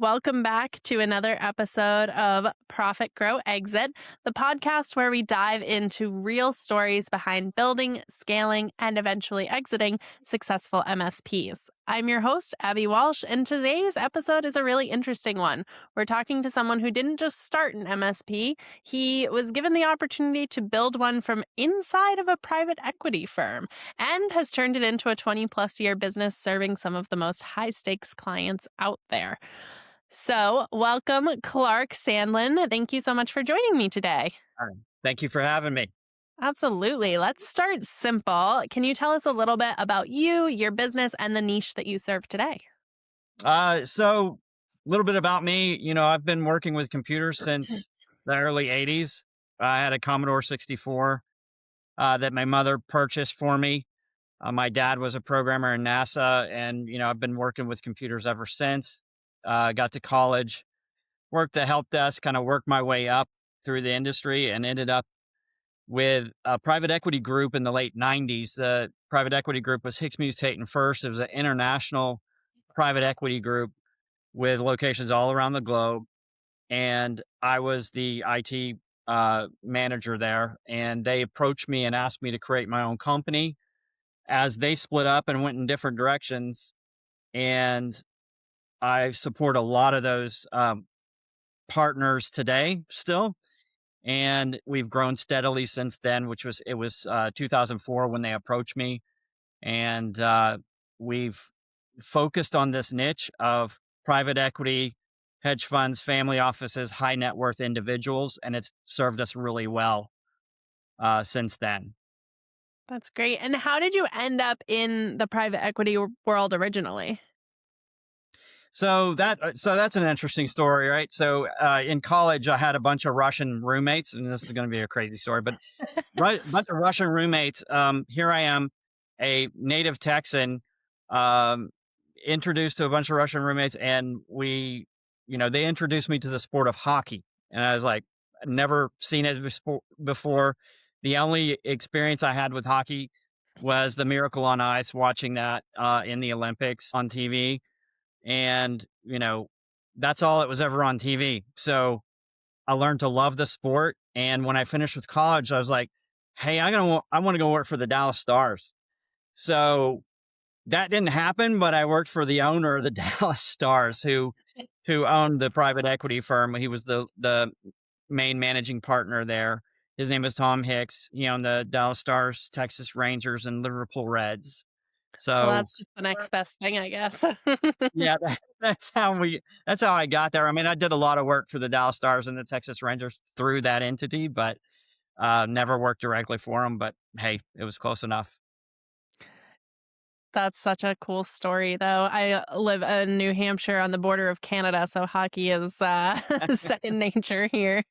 Welcome back to another episode of Profit Grow Exit, the podcast where we dive into real stories behind building, scaling, and eventually exiting successful MSPs. I'm your host, Abi Walsh, and today's episode is a really interesting one. We're talking to someone who didn't just start an MSP, he was given the opportunity to build one from inside of a private equity firm and has turned it into a 20-plus year business serving some of the most high-stakes clients out there. So, welcome, Clark Sandlin. Thank you so much for joining me today. All right. Thank you for having me. Absolutely. Let's start simple. Can you tell us a little bit about you, your business, and the niche that you serve today? So a little bit about me. I've been working with computers since the early 80s. I had a Commodore 64 that my mother purchased for me. My dad was a programmer in NASA, and, I've been working with computers ever since. Got to college, worked the help desk, kind of worked my way up through the industry and ended up with a private equity group in the late 90s. The private equity group was Hicks Muse Tate and First. It was an international private equity group with locations all around the globe. And I was the IT manager there. And they approached me and asked me to create my own company as they split up and went in different directions. And I support a lot of those partners today still. And we've grown steadily since then, it was 2004 when they approached me. And we've focused on this niche of private equity, hedge funds, family offices, high net worth individuals, and it's served us really well since then. That's great. And how did you end up in the private equity world originally? So that's an interesting story, right? So in college, I had a bunch of Russian roommates, and this is going to be a crazy story, but right, a bunch of Russian roommates. Here I am, a native Texan, um, introduced to a bunch of Russian roommates, and they introduced me to the sport of hockey, and I was like, never seen it before. The only experience I had with hockey was the Miracle on Ice, watching that in the Olympics on TV, and that's all it was ever on TV. So I learned to love the sport, and when I finished with college, I was like, hey, I want to go work for the Dallas Stars. So that didn't happen, but I worked for the owner of the Dallas Stars, who owned the private equity firm. He was the main managing partner there. His name is Tom Hicks. He owned the Dallas Stars, Texas Rangers, and Liverpool Reds. Well, So that's just the next best thing, I guess. yeah, that's how I got there. I mean, I did a lot of work for the Dallas Stars and the Texas Rangers through that entity, but never worked directly for them. But hey, it was close enough. That's such a cool story, though. I live in New Hampshire on the border of Canada, so hockey is second nature here.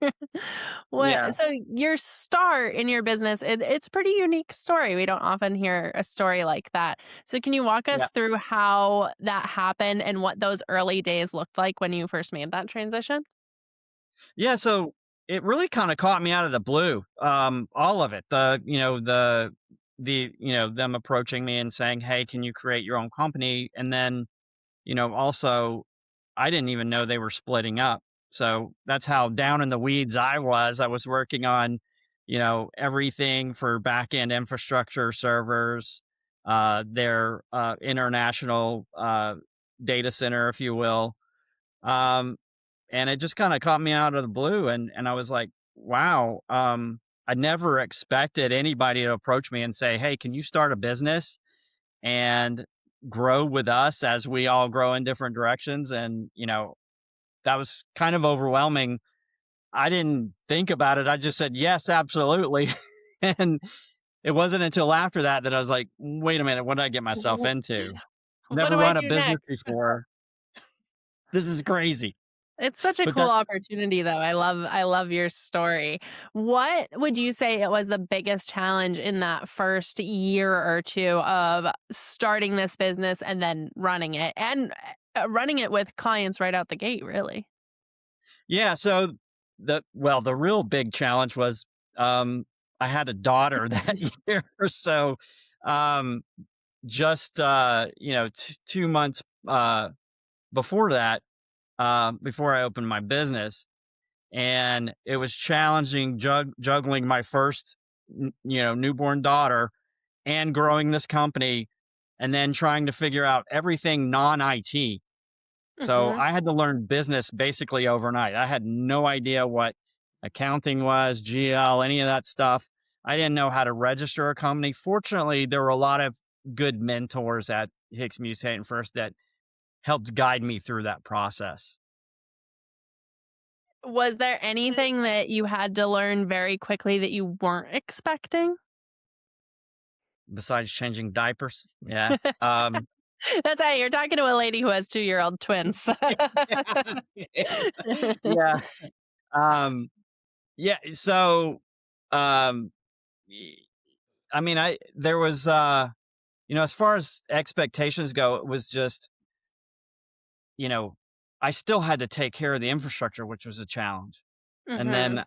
Yeah, So your start in your business, it's a pretty unique story. We don't often hear a story like that. So can you walk yeah, us through how that happened and what those early days looked like when you first made that transition? yeah. So it really kind of caught me out of the blue. All of it, them approaching me and saying, "Hey, can you create your own company?" And then, also, I didn't even know they were splitting up. So that's how down in the weeds I was. I was working on, everything for back end infrastructure, servers, their international data center, if you will. Um, and it just kind of caught me out of the blue, and I was like, wow. I never expected anybody to approach me and say, hey, can you start a business and grow with us as we all grow in different directions? And that was kind of overwhelming. I didn't think about it. I just said yes, absolutely. And it wasn't until after that I was like, wait a minute, what did I get myself Wh- into? What Never do I run a do business next? before. This is crazy. It's such a But cool that opportunity though. I love your story. What would you say it was the biggest challenge in that first year or two of starting this business and then running it and running it with clients right out the gate, really? Yeah, so the real big challenge was, um, I had a daughter that year. So, um, just, 2 months, before that, before I opened my business, and it was challenging juggling my first, newborn daughter and growing this company, and then trying to figure out everything non IT. So Mhm. I had to learn business basically overnight. I had no idea what accounting was, GL, any of that stuff. I didn't know how to register a company. Fortunately, there were a lot of good mentors at Hicks Muse and First that helped guide me through that process. Was there anything that you had to learn very quickly that you weren't expecting? Besides changing diapers, yeah. That's how you're talking to a lady who has two-year-old twins. Yeah. Um, yeah. So, um, y- I mean, I there was, as far as expectations go, it was just, you know, I still had to take care of the infrastructure, which was a challenge. And Mhm. then,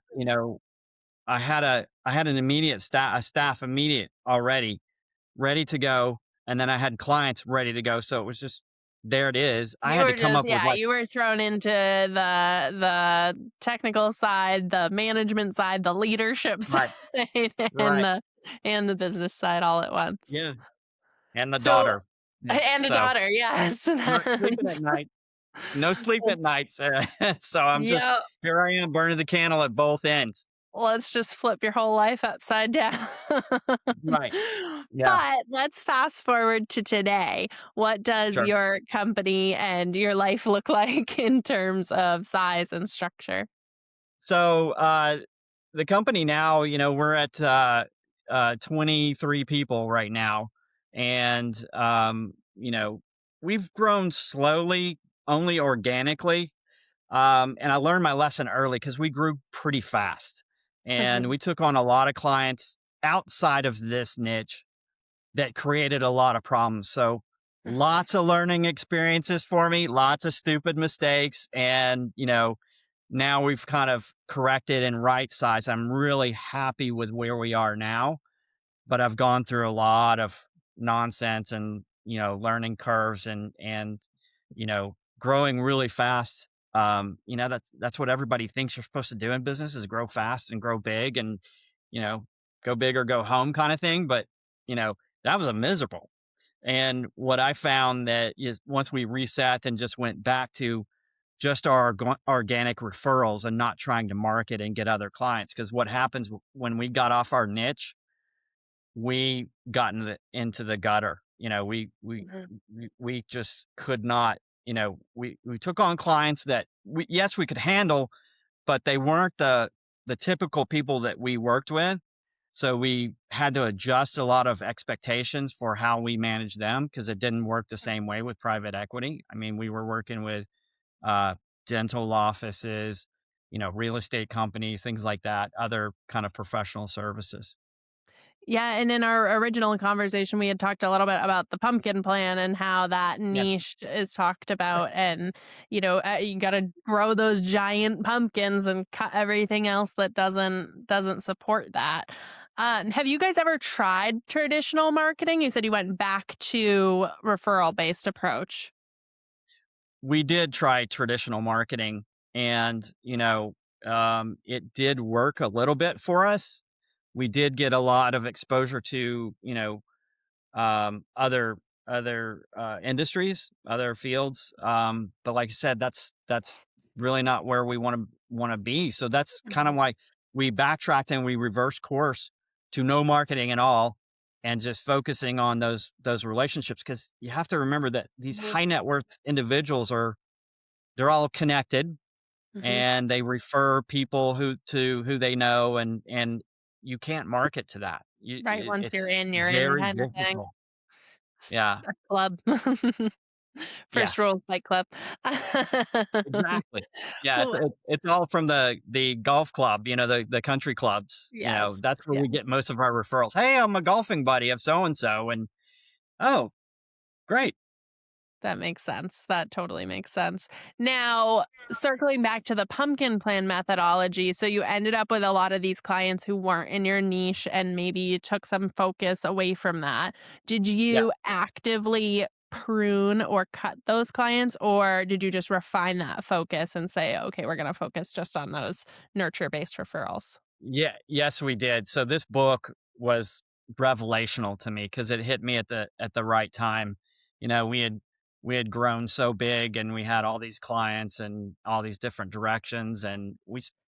I had an immediate staff immediate already ready to go, and then I had clients ready to go. So it was just there it is. I You had to were come just up with yeah, like you were thrown into the technical side, the management side, the leadership right, side, and right, the business side all at once. yeah, and the So daughter. Yeah. and a So daughter, yes. not sleeping at night. No sleep at nights. So I'm just Yeah, here. I am burning the candle at both ends. let's just flip your whole life upside down. Right. Yeah. But let's fast forward to today. What does Sure. your company and your life look like in terms of size and structure? So the company now, we're at 23 people right now, and we've grown slowly, only organically. And I learned my lesson early because we grew pretty fast, and Mhm. we took on a lot of clients outside of this niche that created a lot of problems. So Mhm. lots of learning experiences for me, lots of stupid mistakes, and now we've kind of corrected and right size. I'm really happy with where we are now, but I've gone through a lot of nonsense and, learning curves and growing really fast. That's what everybody thinks you're supposed to do in business is grow fast and grow big and, you know, go big or go home kind of thing. But, you know, that was a miserable. And what I found that is once we reset and just went back to just our organic referrals and not trying to market and get other clients. Because what happens when we got off our niche, we got into the gutter. Mhm. We just could not. We took on clients that yes we could handle, but they weren't the typical people that we worked with. So we had to adjust a lot of expectations for how we manage them because it didn't work the same way with private equity. I mean, we were working with uh, dental offices, real estate companies, things like that, other kind of professional services. Yeah, and in our original conversation, we had talked a little bit about the pumpkin plan and how that Yeah. niche is talked about, and you got to grow those giant pumpkins and cut everything else that doesn't support that. Have you guys ever tried traditional marketing? You said you went back to referral based approach. We did try traditional marketing and, it did work a little bit for us. We did get a lot of exposure to, other industries, other fields. But like I said, that's really not where we want to be. So that's kind of Mhm. why we backtracked and we reversed course to no marketing at all, and just focusing on those relationships. Because you have to remember that these Mhm. high net worth individuals they're all connected Mhm. and they refer people who they know, and you can't market to that. Right, once It's you're in very kind of thing. difficult. Yeah. Club. Yeah, First rule of Fight Club. exactly. Yeah, Well, it's all from the golf club, the country clubs, yes, that's where yes, we get most of our referrals. "Hey, I'm a golfing buddy of so and so," and, "Oh, great." that makes sense. That totally makes sense. Now, circling back to the pumpkin plan methodology, so you ended up with a lot of these clients who weren't in your niche and maybe you took some focus away from that. Did Yeah. you actively prune or cut those clients, or did you just refine that focus and say, okay, we're going to focus just on those nurture based referrals? Yeah, yes, we did. So this book was revelational to me because it hit me at the right time. You know, we had grown so big and we had all these clients and all these different directions, and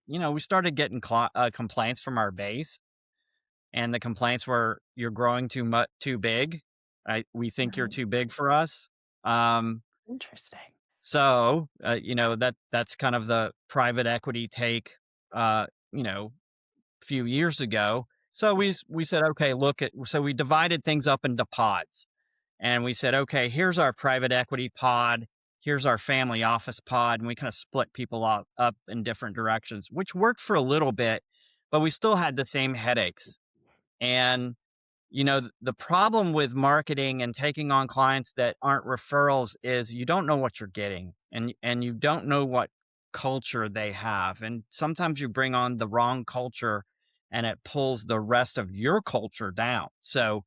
you know, we started getting complaints from our base, and the complaints were, "You're growing too big. We think you're Right. too big for us." Um, Interesting. so you know, that's kind of the private equity take. You know, few years ago. So we said, okay, so we divided things up into pods, and we said, okay, here's our private equity pod, here's our family office pod, and we kind of split people up in different directions, which worked for a little bit, but we still had the same headaches. And you know, the problem with marketing and taking on clients that aren't referrals is you don't know what you're getting, and you don't know what culture they have. And sometimes you bring on the wrong culture and it pulls the rest of your culture down. So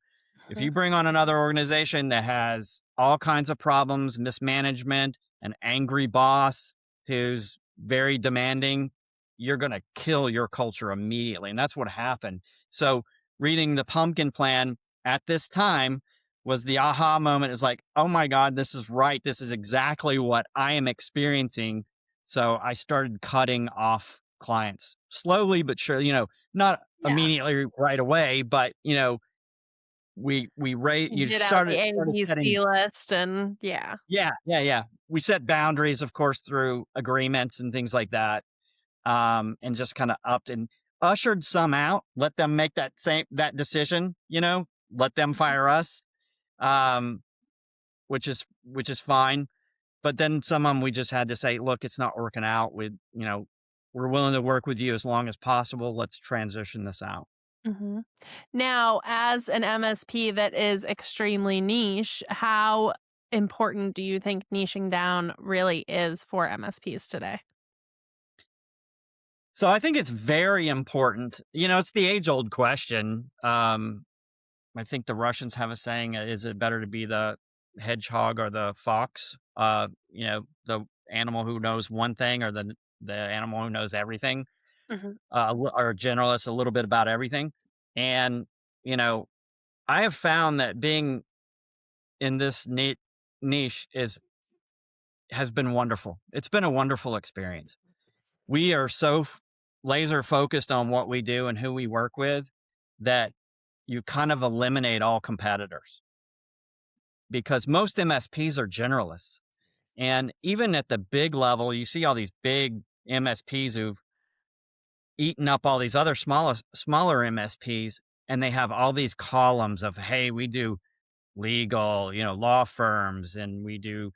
if Mhm. you bring on another organization that has all kinds of problems, mismanagement, an angry boss who's very demanding, you're going to kill your culture immediately. And that's what happened. So reading the pumpkin plan at this time was the aha moment. It's like, oh my God, this is right. This is exactly what I am experiencing. So I started cutting off clients slowly but surely, you know, not Yeah. immediately right away, but you know, you Get out the A, started B, setting. C list and yeah. Yeah. We set boundaries, of course, through agreements and things like that, and just kind of upped and ushered some out, let them make that decision, you know, let them Mhm. fire us, um, which is fine. But then some of them we just had to say, look, it's not working out. You know, we're willing to work with you as long as possible. Let's transition this out. Mhm. Now, as an MSP that is extremely niche, how important do you think niching down really is for MSPs today? So I think it's very important. You know, it's the age old question. I think the Russians have a saying: "Is it better to be the hedgehog or the fox?" You know, the animal who knows one thing, or the animal who knows everything, Mhm. or a generalist, a little bit about everything. And you know, I have found that being in this niche is has been wonderful. It's been a wonderful experience. We are so laser focused on what we do and who we work with that you kind of eliminate all competitors, because most MSPs are generalists. And even at the big level, you see all these big MSPs who've eaten up all these other smaller MSPs, and they have all these columns of, hey, we do legal, you know, law firms, and we do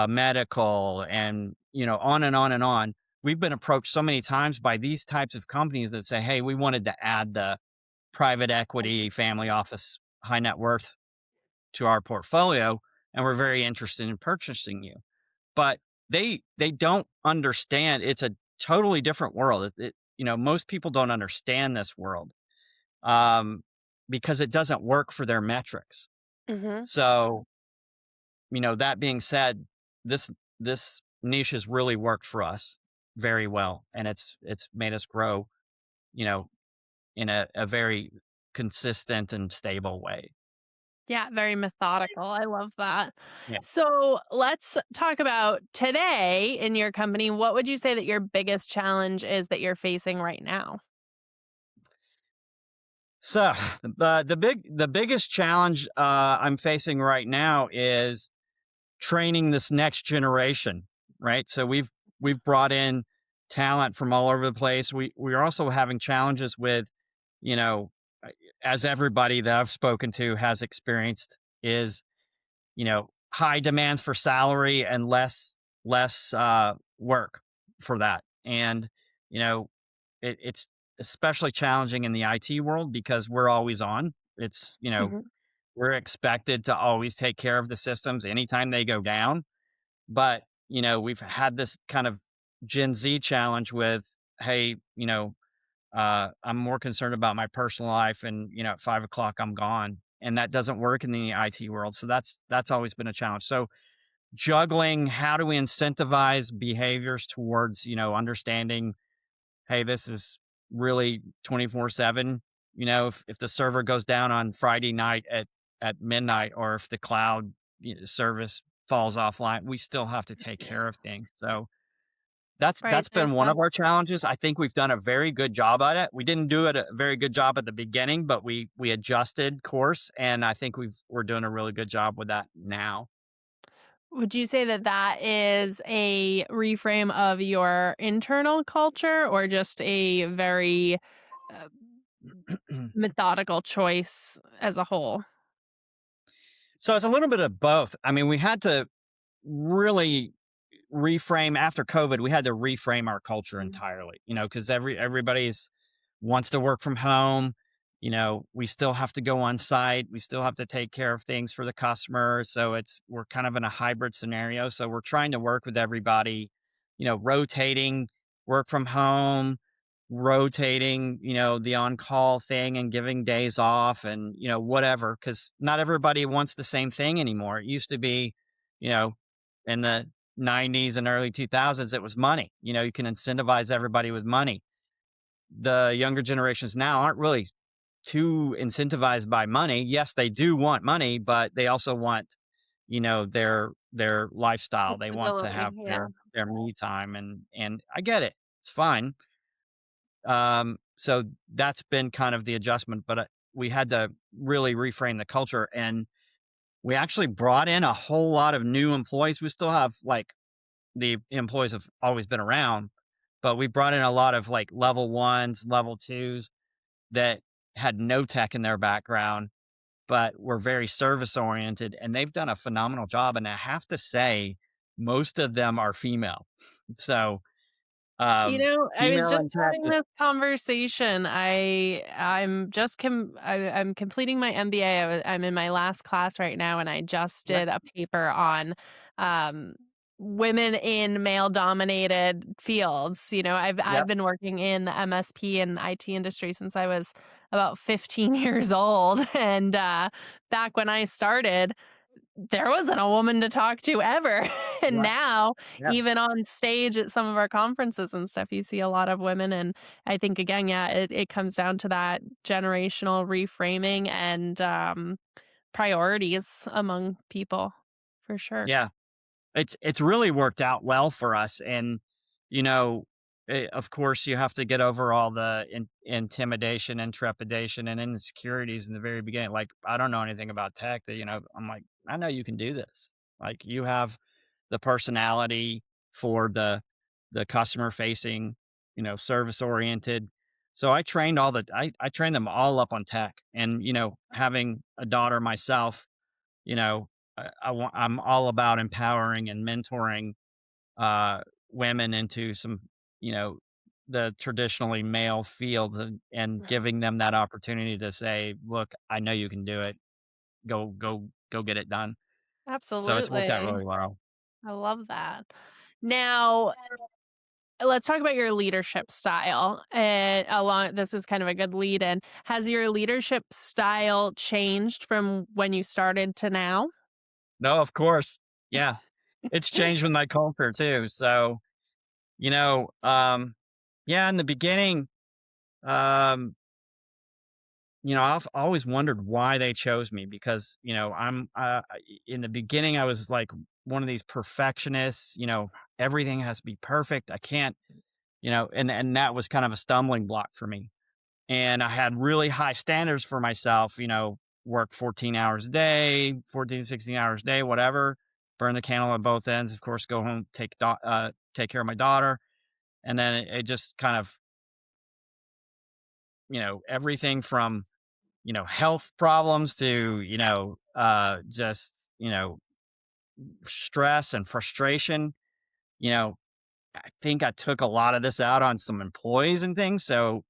medical, and you know, on and on and on. We've been approached so many times by these types of companies that say, hey, we wanted to add the private equity, family office, high net worth to our portfolio, and we're very interested in purchasing you. But they don't understand. It's a totally different world. You know, most people don't understand this world, um, because it doesn't work for their metrics. Mhm. So, you know, that being said, this this niche has really worked for us very well, and it's made us grow, you know, in a very consistent and stable way. Yeah, very methodical. I love that. Yeah. So let's talk about today in your company. What would you say that your biggest challenge is that you're facing right now? So the biggest challenge I'm facing right now is training this next generation, right? So we've brought in talent from all over the place. We're also having challenges with, you know, as everybody that I've spoken to has experienced, is, you know, high demands for salary and less work for that. And you know, it's especially challenging in the IT world because we're always on. It's, you know, Mhm. we're expected to always take care of the systems anytime they go down. But, you know, we've had this kind of Gen Z challenge with, hey, you know, I'm more concerned about my personal life, and, you know, at 5 o'clock, I'm gone. and that doesn't work in the IT world. So that's always been a challenge. So juggling, how do we incentivize behaviors towards, understanding, hey, this is really 24/7. If the server goes down on Friday night at midnight, or if the cloud service falls offline, we still have to take care of things. So Right. that's been one of our challenges. I think we've done a very good job at it. We didn't do it a very good job at the beginning, but we adjusted course, and I think we're doing a really good job with that now. Would you say that that is a reframe of your internal culture or just a very uh, methodical choice as a whole? So it's a little bit of both. I mean, we had to really reframe after COVID. We had to reframe our culture entirely, because everybody's wants to work from home. We still have to go on site. We still have to take care of things for the customer. So we're kind of in a hybrid scenario. So we're trying to work with everybody, rotating work from home, rotating, the on call thing and giving days off and, whatever, because not everybody wants the same thing anymore. It used to be, you know, in the 90s and early 2000s, it was money. You can incentivize everybody with money. The younger generations now aren't really too incentivized by money. Yes, they do want money, but they also want, their lifestyle. They want to Flexibility, have yeah. their me time, and I get it. It's fine. So that's been kind of the adjustment, but we had to really reframe the culture, and we actually brought in a whole lot of new employees. We still have like the employees have always been around, but we brought in a lot of like level ones, level twos that had no tech in their background, but were very service oriented, and they've done a phenomenal job. And I have to say, most of them are female. So, I was female just in tech. having this conversation. I'm completing my MBA. I'm in my last class right now, and I just Yep. did a paper on um, women in male-dominated fields. I've Yep. been working in the MSP and IT industry since I was about 15 years old, and back when I started, there wasn't a woman to talk to ever. And Right. now, Yeah. even on stage at some of our conferences and stuff, you see a lot of women. And I think, again, yeah, it comes down to that generational reframing and priorities among people for sure. Yeah. It's really worked out well for us, and you know, of course, you have to get over all the intimidation and trepidation and insecurities in the very beginning. Like, I don't know anything about tech. That I'm like, I know you can do this. Like, you have the personality for the customer facing, service oriented. So I trained them all up on tech, and having a daughter myself, you know, I'm all about empowering and mentoring uh, women into some, you know, the traditionally male fields, and giving them that opportunity to say, "Look, I know you can do it. Go get it done." So it's worked out Absolutely. really well. I love that. Now, let's talk about your leadership style. And along this is kind of a good lead in. Has your leadership style changed from when you started to now? No, of course, yeah, it's changed with my culture too. So you know, yeah, in the beginning, um, I've always wondered why they chose me, because, in the beginning, I was like one of these perfectionists, everything has to be perfect. I can't, and that was kind of a stumbling block for me. And I had really high standards for myself, work 14 hours a day, 14, 16 hours a day, whatever, burn the candle at both ends, of course, go home, take care of my daughter. And then it just kind of, everything from health problems to, just, stress and frustration. You know, I think I took a lot of this out on some employees and things. So,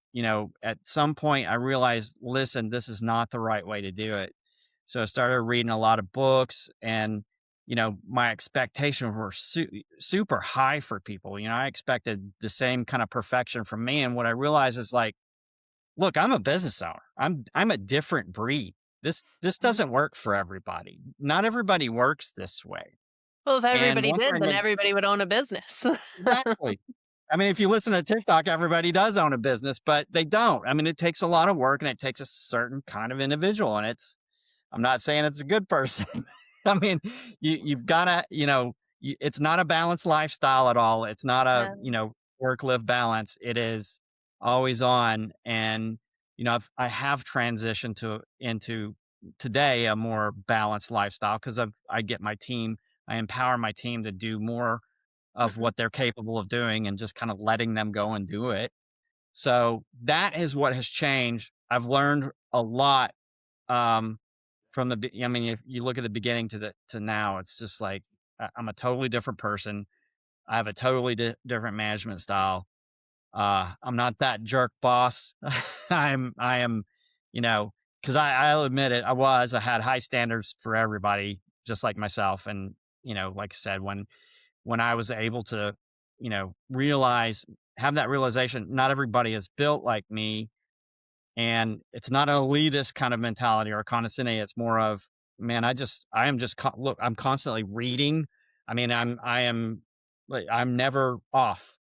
at some point I realized, listen, this is not the right way to do it. So I started reading a lot of books, and, my expectations were super high for people. I expected the same kind of perfection from me. And what I realized is like, look, I'm a business owner. I'm a different breed. this doesn't work for everybody. Not everybody works this way. Well, if And everybody once did, I then made everybody would own a business. exactly. I mean, if you listen to TikTok, everybody does own a business, but they don't. I mean, it takes a lot of work and it takes a certain kind of individual. And I'm not saying it's a good person. I mean, you've got to, it's not a balanced lifestyle at all. It's not a, Yeah. work live balance. It is always on. And, I have transitioned into today a more balanced lifestyle because I get my team, I empower my team to do more of Mhm. what they're capable of doing and just kind of letting them go and do it. So that is what has changed. I've learned a lot um, from I mean, if you look at the beginning to now, it's just like I'm a totally different person. I have a totally different management style. I'm not that jerk boss. I am, you know, because I'll admit it. I had high standards for everybody, just like myself. And like I said, when I was able to, have that realization, not everybody is built like me. And it's not an elitist kind of mentality or condescending. It's more of, man, I am just, look, I'm constantly reading. I mean, I'm never off.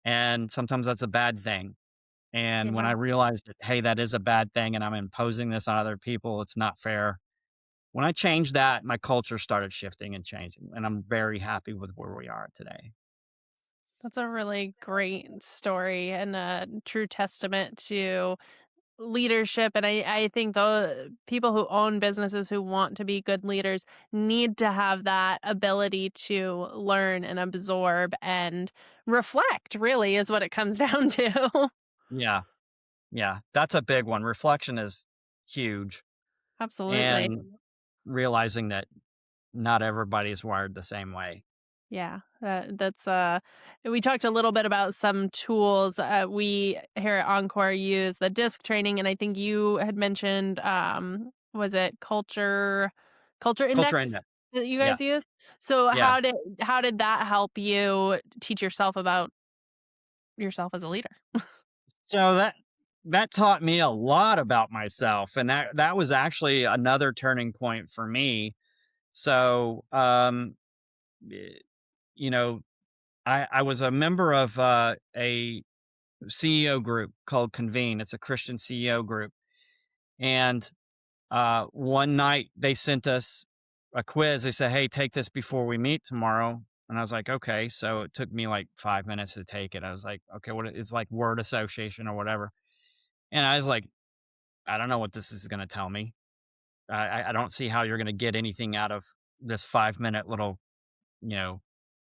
And sometimes that's a bad thing. And when Yeah. I realized that, hey, that is a bad thing and I'm imposing this on other people, it's not fair. When I changed that, my culture started shifting and changing. And I'm very happy with where we are today. That's a really great story and a true testament to leadership. And I think the people who own businesses who want to be good leaders need to have that ability to learn and absorb and reflect, really, is what it comes down to. Yeah. Yeah. That's a big one. Reflection is huge. Absolutely. And realizing that not everybody's wired the same way. Yeah, that's we talked a little bit about some tools we here at Encore use the disc training, and I think you had mentioned was it culture Culture index index. that you Yeah. guys use? So Yeah. how did that help you teach yourself about yourself as a leader? So that taught me a lot about myself. And that was actually another turning point for me. So eh, you know, I was a member of a CEO group called Convene. It's a Christian CEO group. And one night they sent us a quiz. They said, "Hey, take this before we meet tomorrow." And I was like, "Okay." So it took me like 5 minutes to take it. I was like, "Okay, it's like word association or whatever." And I was like, "I don't know what this is going to tell me. I don't see how you're going to get anything out of this 5 minute little, you know,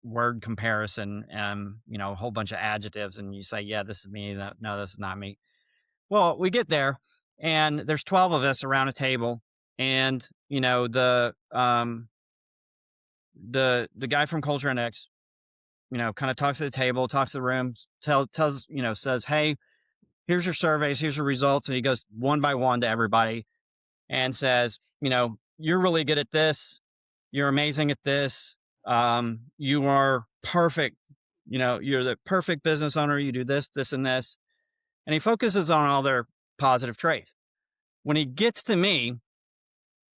word comparison. A whole bunch of adjectives, and you say, yeah, this is me. No, this is not me." Well, we get there, and there's 12 of us around a table, and the guy from Culture Index, kind of talks to the table, talks to the room, tells says, "Hey, here's your surveys, here's your results," and he goes one by one to everybody and says, "You're really good at this. You're amazing at this. You are perfect. You're the perfect business owner. You do this, this, and this." And he focuses on all their positive traits. When he gets to me,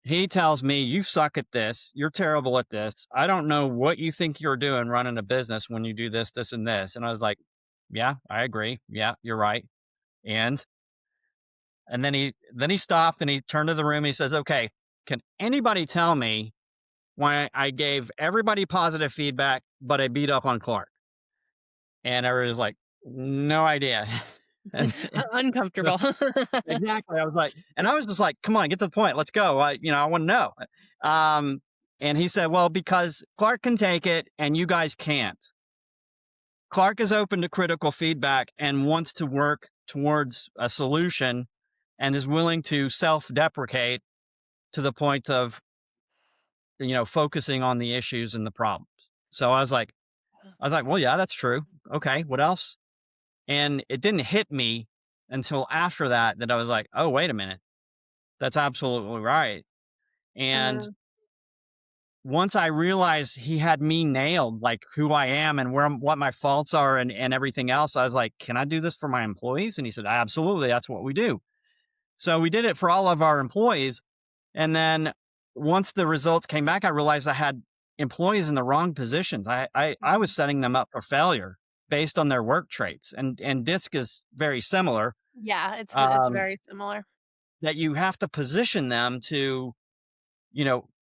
he tells me, "You suck at this. You're terrible at this. I don't know what you think you're doing running a business when you do this, this, and this." And I was like, "Yeah, I agree. Yeah, you're right." And then he stopped and he turned to the room and he says, "Okay, can anybody tell me why I gave everybody positive feedback, but I beat up on Clark?" And everybody's like, "No idea." and, Uncomfortable. exactly. I was just like, "Come on, get to the point. Let's go. I want to know." Um, and he said, "Well, because Clark can take it and you guys can't. Clark is open to critical feedback and wants to work towards a solution and is willing to self-deprecate to the point of, focusing on the issues and the problems." So I was like, "Well, yeah, that's true. Okay, what else?" And it didn't hit me until after that I was like, "Oh, wait a minute. That's absolutely right." And Uh, once I realized he had me nailed, like who I am and what my faults are and everything else, I was like, "Can I do this for my employees?" And he said, "Absolutely. That's what we do." So we did it for all of our employees. And then once the results came back, I realized I had employees in the wrong positions. I was Mhm. setting them up for failure based on their work traits. And DISC is very similar. Yeah, it's Um, very similar. that you have to position them to,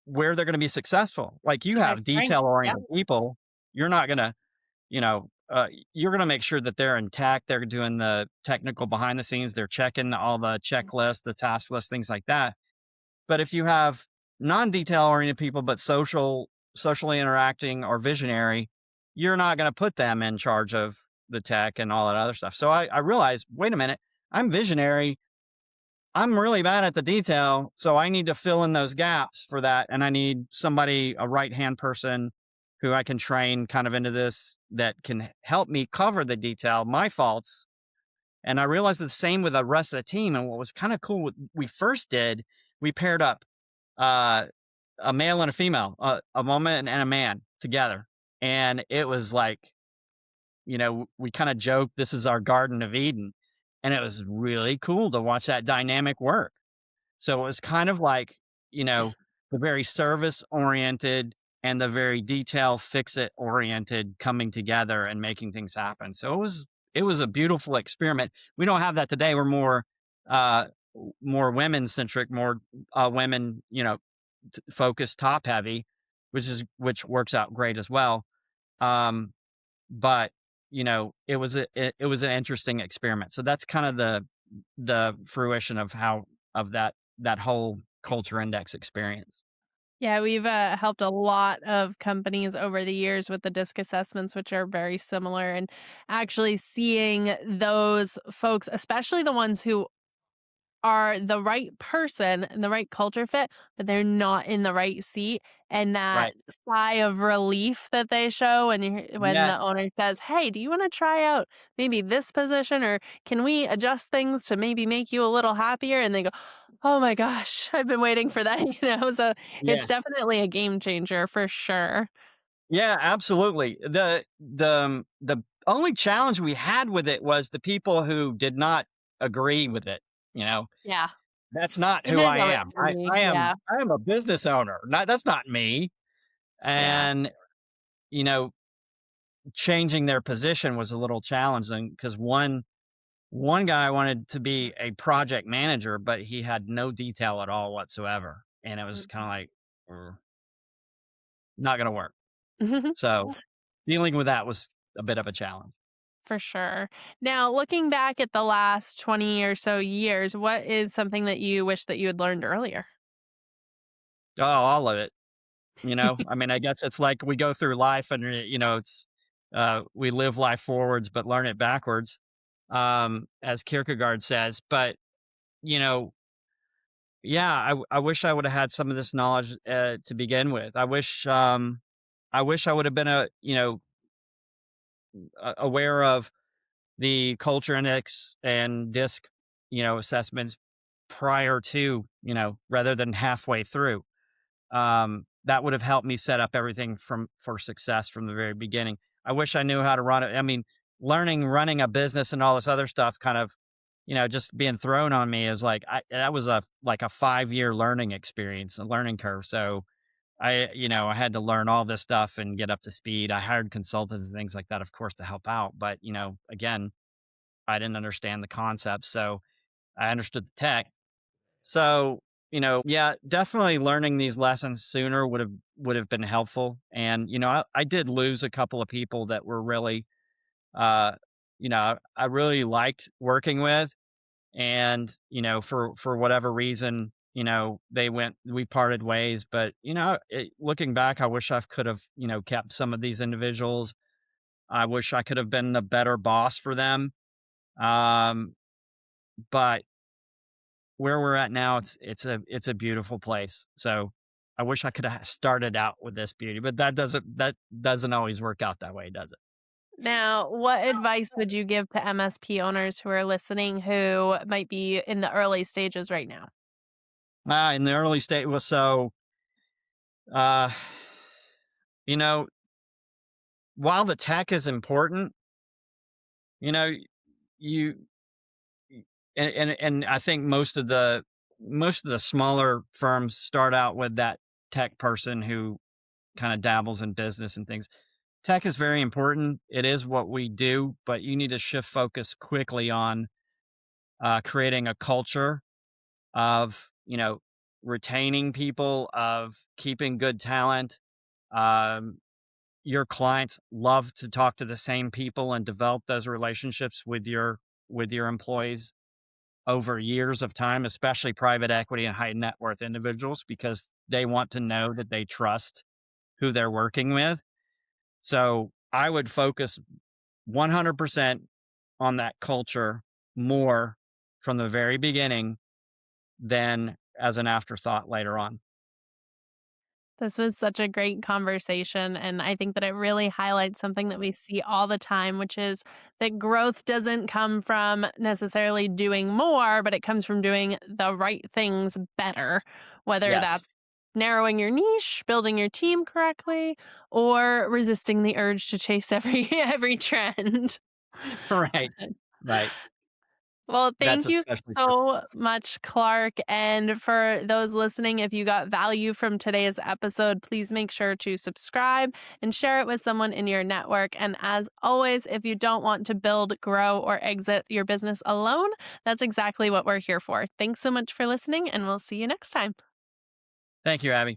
where they're going to be successful. Like you To their have strength. detail Yeah. oriented people, you're not going to, you're going to make sure that they're intact. They're doing the technical behind the scenes. They're checking all the Mm. checklists, the task lists, things like that. But if you have non-detail oriented people, but socially interacting or visionary, you're not going to put them in charge of the tech and all that other stuff. So I realized, wait a minute, I'm visionary. I'm really bad at the detail. So I need to fill in those gaps for that. And I need somebody, a right hand person who I can train kind of into this that can help me cover the detail, my faults. And I realized the same with the rest of the team. And what was kind of cool, what we first did, we paired up uh, a male and a female, a woman and a man together. And it was like, we kind of joked, this is our Garden of Eden. And it was really cool to watch that dynamic work. So it was kind of like, the very service oriented and the very detail fix it oriented coming together and making things happen. So it was a beautiful experiment. We don't have that today. We're more women centric, more women, focused, top heavy, which works out great as well. Um, but it was an interesting experiment. So that's kind of the fruition of how of that whole culture index experience. Yeah, we've helped a lot of companies over the years with the DISC assessments, which are very similar. And actually seeing those folks, especially the ones who are the right person and the right culture fit, but they're not in the right seat. And that Right. sigh of relief that they show when Yeah. the owner says, "Hey, do you want to try out maybe this position, or can we adjust things to maybe make you a little happier?" And they go, "Oh my gosh, I've been waiting for that." So it's Yeah. definitely a game changer for sure. Yeah, absolutely. The only challenge we had with it was the people who did not agree with it, you know. Yeah, That's not it who is I always am. gonna I be. I am Yeah, I am a business owner. That's not me. yeah. And you know, changing their position was a little challenging because one guy wanted to be a project manager, but he had no detail at all whatsoever, and it was kind of like, not going to work. Mhm. So dealing with that was a bit of a challenge. For sure. Now, looking back at the last 20 or so years, what is something that you wish that you had learned earlier? Oh, all of it. I mean, I guess it's like we go through life, and it's we live life forwards, but learn it backwards, as Kierkegaard says. But you know, yeah, I wish I would have had some of this knowledge to begin with. I wish I would have been aware of the culture index and disc, assessments prior to, rather than halfway through. That would have helped me set up everything for success from the very beginning. I wish I knew how to run it. I mean, running a business and all this other stuff kind of, just being thrown on me is like that was like a 5-year learning experience, a learning curve. So I had to learn all this stuff and get up to speed. I hired consultants and things like that, of course, to help out. But, again, I didn't understand the concept. So I understood the tech. So, yeah, definitely learning these lessons sooner would have been helpful. And, I did lose a couple of people that were really uh, I really liked working with. And, for whatever reason, we parted ways. But, looking back, I wish I could have, kept some of these individuals. I wish I could have been a better boss for them. Um, but where we're at now, it's a beautiful place. So I wish I could have started out with this beauty, but that doesn't always work out that way, does it? Now, what advice would you give to MSP owners who are listening who might be in the early stages right now? In the early state was uh, you know, while the tech is important, you know, you and I think most of the most of the smaller firms start out with that tech person who kind of dabbles in business and things. Tech is very important. It is what we do, but you need to shift focus quickly on creating a culture of, retaining people, of keeping good talent. Um, your clients love to talk to the same people and develop those relationships with your employees over years of time, especially private equity and high net worth individuals, because they want to know that they trust who they're working with. So I would focus 100% on that culture more from the very beginning than as an afterthought later on. This was such a great conversation. And I think that it really highlights something that we see all the time, which is that growth doesn't come from necessarily doing more, but it comes from doing the right things better, whether Yes. that's narrowing your niche, building your team correctly, or resisting the urge to chase every every trend. Right. Right. Well, That's thank you especially true. so much, Clark. And for those listening, if you got value from today's episode, please make sure to subscribe and share it with someone in your network. And as always, if you don't want to build, grow, or exit your business alone, that's exactly what we're here for. Thanks so much for listening, and we'll see you next time. Thank you, Abby.